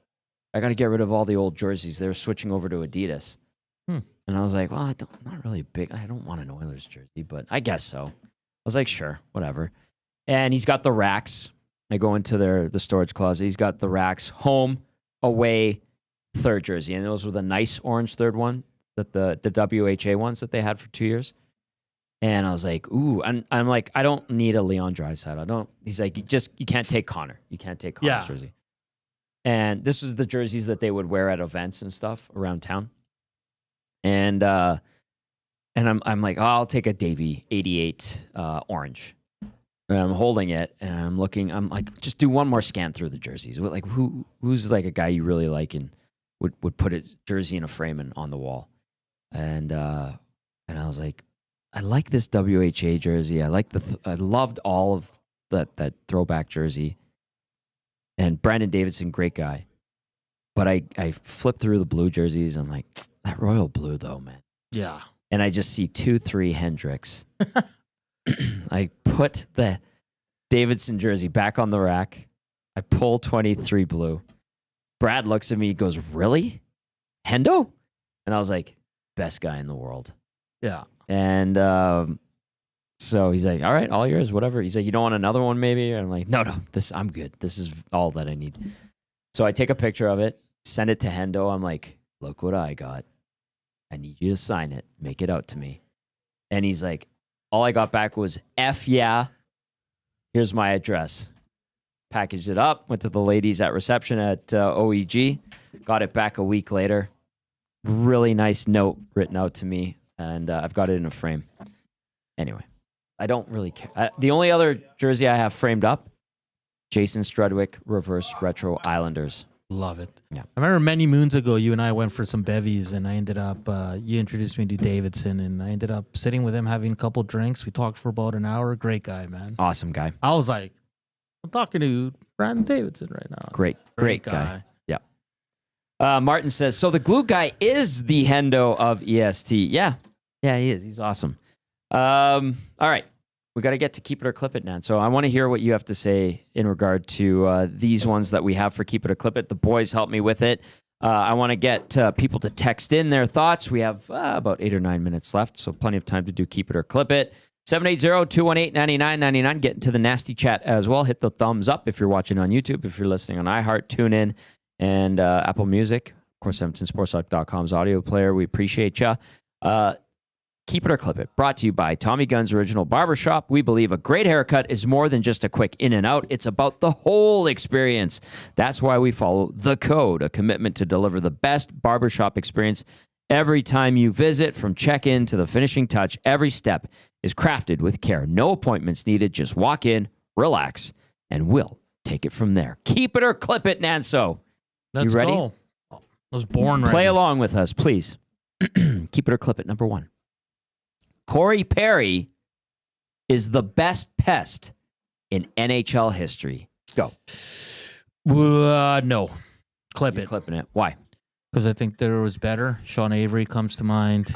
I got to get rid of all the old jerseys. They were switching over to Adidas. And I was like, well, I'm not really big. I don't want an Oilers jersey, but I guess so. I was like, sure, whatever. And he's got the racks. I go into the storage closet. He's got the racks, home, away, third jersey. And those were the nice orange third one, that the WHA ones that they had for 2 years. And I was like, ooh. And I'm like, I don't need a Leon Draisaitl. He's like, you can't take Connor. You can't take Connor's jersey. And this was the jerseys that they would wear at events and stuff around town. And I'm like, oh, I'll take a Davey 88 orange. And I'm holding it and I'm looking. I'm like, just do one more scan through the jerseys. Like, who's like a guy you really like and would put his jersey in a frame and on the wall. And I was like, I like this WHA jersey. I loved all of that throwback jersey. And Brandon Davidson, great guy. But I flipped through the blue jerseys. I'm like, that royal blue though, man. Yeah. And I just see 2-3 Hendricks. I put the Davidson jersey back on the rack. I pull 23 blue. Brad looks at me, goes, really? Hendo? And I was like, best guy in the world. Yeah. And so he's like, all right, all yours, whatever. He's like, you don't want another one maybe? And I'm like, no, I'm good. This is all that I need. So I take a picture of it, send it to Hendo. I'm like, look what I got. I need you to sign it. Make it out to me. And he's like, all I got back was, F yeah. Here's my address. Packaged it up, went to the ladies at reception at OEG, got it back a week later. Really nice note written out to me, and I've got it in a frame. Anyway, I don't really care. The only other jersey I have framed up, Jason Strudwick, reverse retro Islanders. Love it. Yeah. I remember many moons ago, you and I went for some bevies, and I ended up, you introduced me to Davidson, and I ended up sitting with him, having a couple drinks. We talked for about an hour. Great guy, man. Awesome guy. I was like, I'm talking to Brandon Davidson right now. Great guy. Yeah. Martin says, so the glue guy is the Hendo of EST. Yeah, he is. He's awesome. All right. We got to get to Keep It or Clip It now. So I want to hear what you have to say in regard to these ones that we have for Keep It or Clip It. The boys helped me with it. I want to get people to text in their thoughts. We have about 8 or 9 minutes left, so plenty of time to do Keep It or Clip It. 780-218-9999. Get into the nasty chat as well. Hit the thumbs up if you're watching on YouTube. If you're listening on iHeart, TuneIn, and Apple Music. Of course, EdmontonSportsTalk.com's audio player. We appreciate you. Keep It or Clip It. Brought to you by Tommy Gunn's Original Barbershop. We believe a great haircut is more than just a quick in and out. It's about the whole experience. That's why we follow The Code, a commitment to deliver the best barbershop experience every time you visit. From check-in to the finishing touch, every step is crafted with care. No appointments needed. Just walk in, relax, and we'll take it from there. Keep It or Clip It, Nanso. Let's you ready? go. I was born ready. Play along with us, please. Keep It or Clip It, number 1. Cory Perry is the best pest in NHL history? Go. No. Clip You're it. clipping it. Why? Because I think there was better. Sean Avery comes to mind.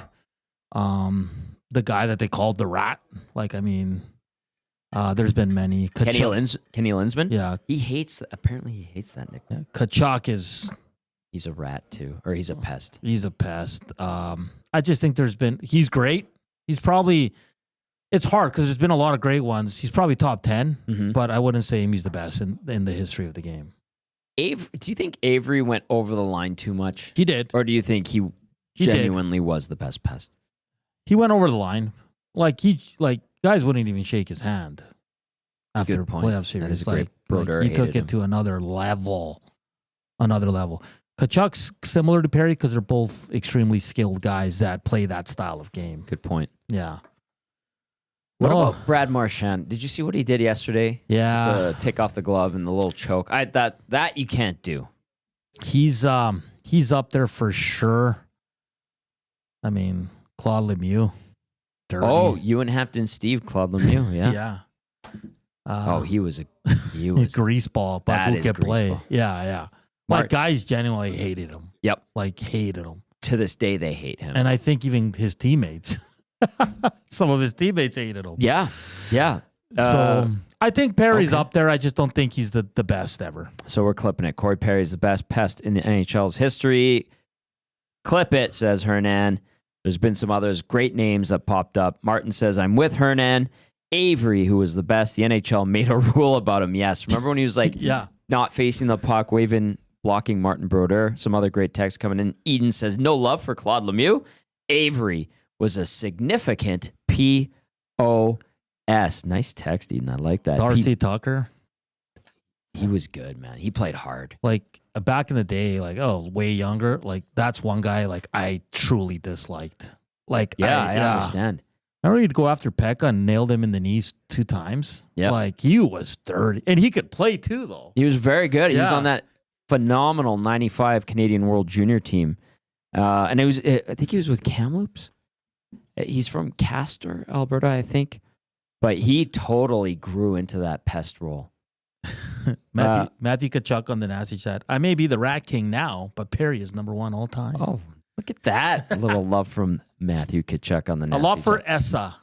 The guy that they called the Rat. There's been many. Kenny Linsman? Yeah. Apparently he hates that nickname. Kachuk is... He's a rat too, or he's a pest. He's a pest. I just think he's great. He's probably... It's hard because there's been a lot of great ones. He's probably top 10, but I wouldn't say he's the best in the history of the game. Do you think Avery went over the line too much? He did. Or do you think he genuinely was the best pest? He went over the line. Guys wouldn't even shake his hand after a playoff series. That is a great Brodeur he took it to another level. Kachuk's similar to Perry because they're both extremely skilled guys that play that style of game. Good point. Yeah. What about Brad Marchand? Did you see what he did yesterday? Yeah. The take off the glove and the little choke. That you can't do. He's up there for sure. I mean, Claude Lemieux. Dirty. Oh, Ewan Hampton, Steve, Claude Lemieux. Yeah. Yeah. He was a grease ball, but who could play? Ball. Yeah. Guys genuinely hated him. Yep. Hated him. To this day, they hate him. And I think even his teammates. Some of his teammates hated him. Yeah. So I think Perry's up there. I just don't think he's the best ever. So we're clipping it. Cory Perry is the best pest in the NHL's history. Clip it, says Hernan. There's been some others, great names that popped up. Martin says, I'm with Hernan. Avery, who was the best. The NHL made a rule about him. Yes. Remember when he was not facing the puck, blocking Martin Brodeur? Some other great text coming in. Eden says, no love for Claude Lemieux. Avery was a significant POS. Nice text, Eden. I like that. Darcy Tucker. He was good, man. He played hard. Back in the day, way younger. That's one guy I truly disliked. I understand. Remember he'd go after Pekka and nailed him in the knees 2 times? Yeah. He was dirty. And he could play too, though. He was very good. He was on that phenomenal 95 Canadian World Junior team. And I think he was with Kamloops. He's from Castor, Alberta, I think. But he totally grew into that pest role. Matthew Kachuk on the Nasty chat. I may be the Rat King now, but Perry is number 1 all time. Oh, look at that. A little love from Matthew Kachuk on the Nasty A lot for chat. Essa.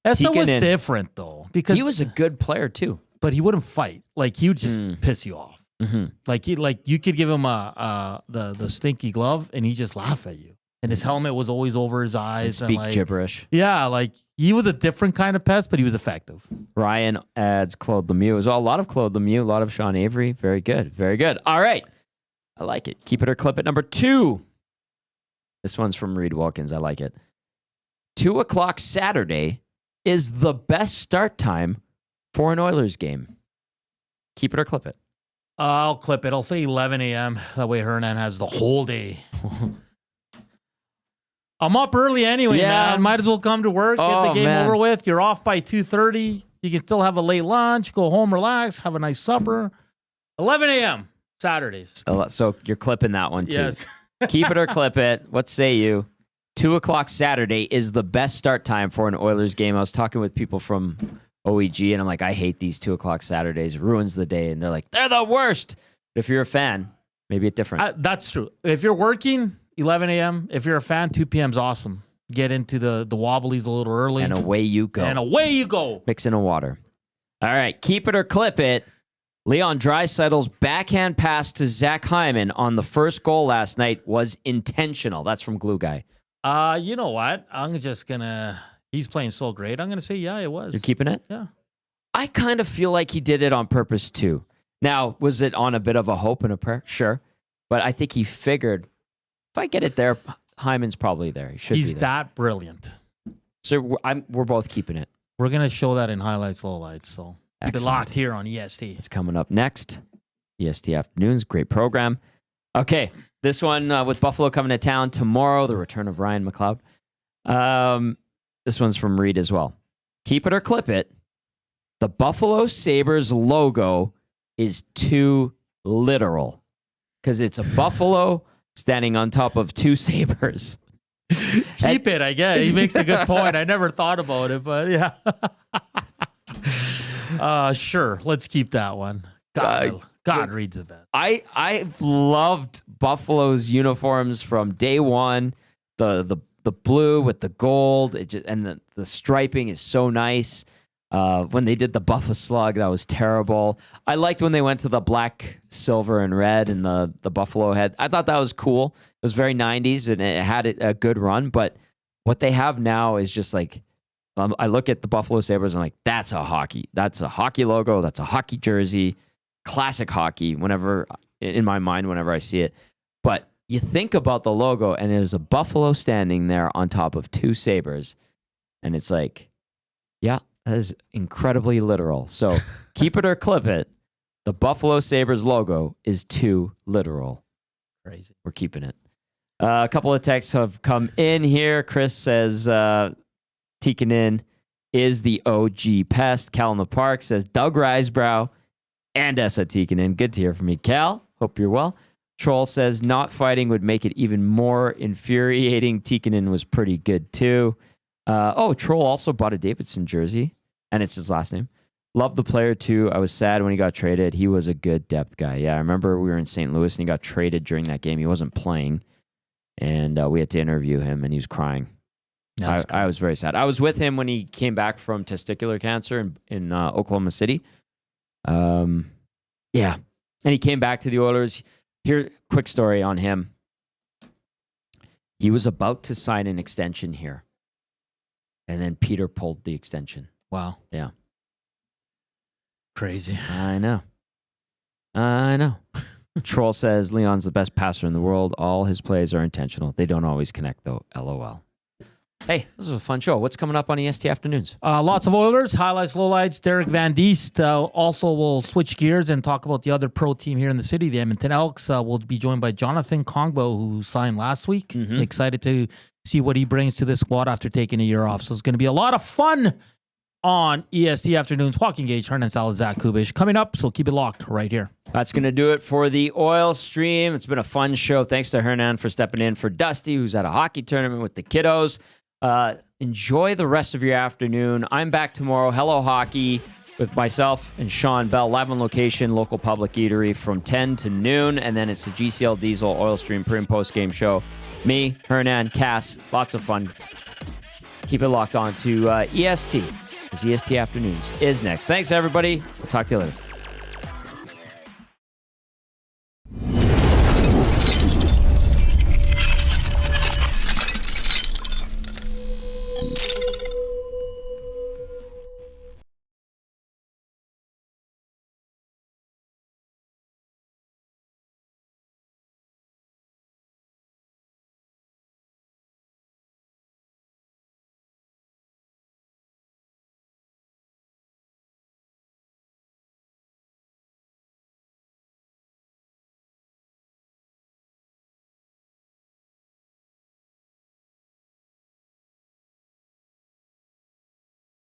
Essa was different, though. Because he was a good player, too. But he wouldn't fight. He would just piss you off. Mm-hmm. You could give him the stinky glove, and he'd just laugh at you. And his helmet was always over his eyes. And speak gibberish. Yeah, he was a different kind of pest, but he was effective. Ryan adds Claude Lemieux as well. A lot of Claude Lemieux, a lot of Sean Avery. Very good. Very good. All right. I like it. Keep it or clip it. Number 2. This one's from Reed Wilkins. I like it. 2:00 Saturday is the best start time for an Oilers game. Keep it or clip it. I'll clip it. I'll say 11 a.m. That way Hernan has the whole day. I'm up early anyway, man. Might as well come to work, get the game over with. You're off by 2:30. You can still have a late lunch, go home, relax, have a nice supper. 11 a.m. Saturdays. So you're clipping that one too. Yes. Keep it or clip it. What say you? 2:00 Saturday is the best start time for an Oilers game. I was talking with people from OEG, and I'm like, I hate these 2:00 Saturdays. It ruins the day. And they're like, they're the worst. But if you're a fan, maybe it's different. That's true. If you're working, 11 a.m. If you're a fan, 2 p.m. is awesome. Get into the wobblies a little early. And away you go. Mix in a water. All right. Keep it or clip it. Leon Draisaitl's backhand pass to Zach Hyman on the first goal last night was intentional. That's from Glue Guy. You know what? I'm just going to... He's playing so great. I'm going to say, yeah, it was. You're keeping it? Yeah. I kind of feel like he did it on purpose, too. Now, was it on a bit of a hope and a prayer? Sure. But I think he figured, if I get it there, Hyman's probably there. He should be there. He's that brilliant. So we're both keeping it. We're going to show that in highlights, lowlights. So keep it locked here on EST. It's coming up next. EST Afternoons, great program. Okay, this one with Buffalo coming to town tomorrow, the return of Ryan McLeod. This one's from Reed as well. Keep it or clip it. The Buffalo Sabres logo is too literal because it's a buffalo standing on top of 2 sabres. Keep it, I guess. He makes a good point. I never thought about it, but yeah. Sure. Let's keep that one. God reads the best. I've loved Buffalo's uniforms from day one. The blue with the gold, and the striping is so nice. When they did the Buffalo Slug, that was terrible. I liked when they went to the black, silver, and red and the Buffalo head. I thought that was cool. It was very 90s, and it had a good run. But what they have now is just like, I look at the Buffalo Sabres and I'm like, that's a hockey logo. That's a hockey jersey. Classic hockey, in my mind, whenever I see it. But you think about the logo, and there's a buffalo standing there on top of two sabres, and it's like, yeah, that is incredibly literal. So keep it or clip it. The Buffalo Sabres logo is too literal. Crazy. We're keeping it. A couple of texts have come in here. Chris says, Tikkanen is the OG pest. Cal in the Park says, Doug Risebrough and Esa Tikkanen. Good to hear from you, Cal. Hope you're well. Troll says, not fighting would make it even more infuriating. Tikkanen was pretty good, too. Troll also bought a Davidson jersey, and it's his last name. Love the player, too. I was sad when he got traded. He was a good depth guy. Yeah, I remember we were in St. Louis, and he got traded during that game. He wasn't playing, and we had to interview him, and he was crying. I was very sad. I was with him when he came back from testicular cancer in Oklahoma City. Yeah. And he came back to the Oilers. Here, quick story on him. He was about to sign an extension here. And then Peter pulled the extension. Wow. Yeah. Crazy. I know. Troll says, Leon's the best passer in the world. All his plays are intentional. They don't always connect, though. LOL. Hey, this is a fun show. What's coming up on EST Afternoons? Lots of Oilers, highlights, lowlights. Derek Van Diest. Also, we'll switch gears and talk about the other pro team here in the city, the Edmonton Elks. We'll be joined by Jonathan Kongbo, who signed last week. Mm-hmm. Excited to see what he brings to this squad after taking a year off. So it's going to be a lot of fun on EST Afternoons. Joaquin Gage, Hernan Salas, Zach Kubish coming up, so keep it locked right here. That's going to do it for the Oil Stream. It's been a fun show. Thanks to Hernan for stepping in for Dusty, who's at a hockey tournament with the kiddos. Enjoy the rest of your afternoon. I'm back tomorrow. Hello Hockey with myself and Sean Bell, live on location, local public eatery from 10 to noon. And then it's the GCL Diesel Oil Stream pre and post game show. Me, Hernan, Cass, lots of fun. Keep it locked on to EST, because EST Afternoons is next. Thanks, everybody. We'll talk to you later.